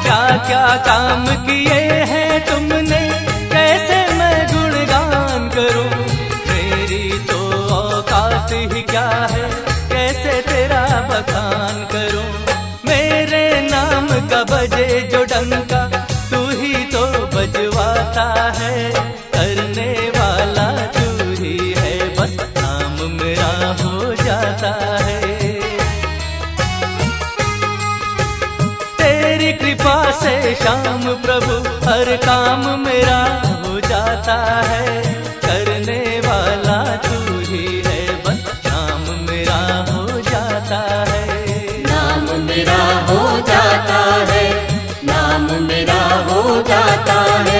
क्या क्या काम किए हैं तुमने, कैसे मैं गुणगान करूं। मेरी तो औकात ही क्या है, कैसे तेरा बखान करूं। मेरे नाम का बजे जो डंका, तू ही तो बजवाता है। करने वाला तू ही है, बस नाम मेरा हो जाता है। तेरी कृपा से श्याम प्रभु हर काम मेरा हो जाता है। करने वाला तू ही है, बस नाम मेरा हो जाता है। नाम मेरा हो जाता है, नाम मेरा हो जाता है।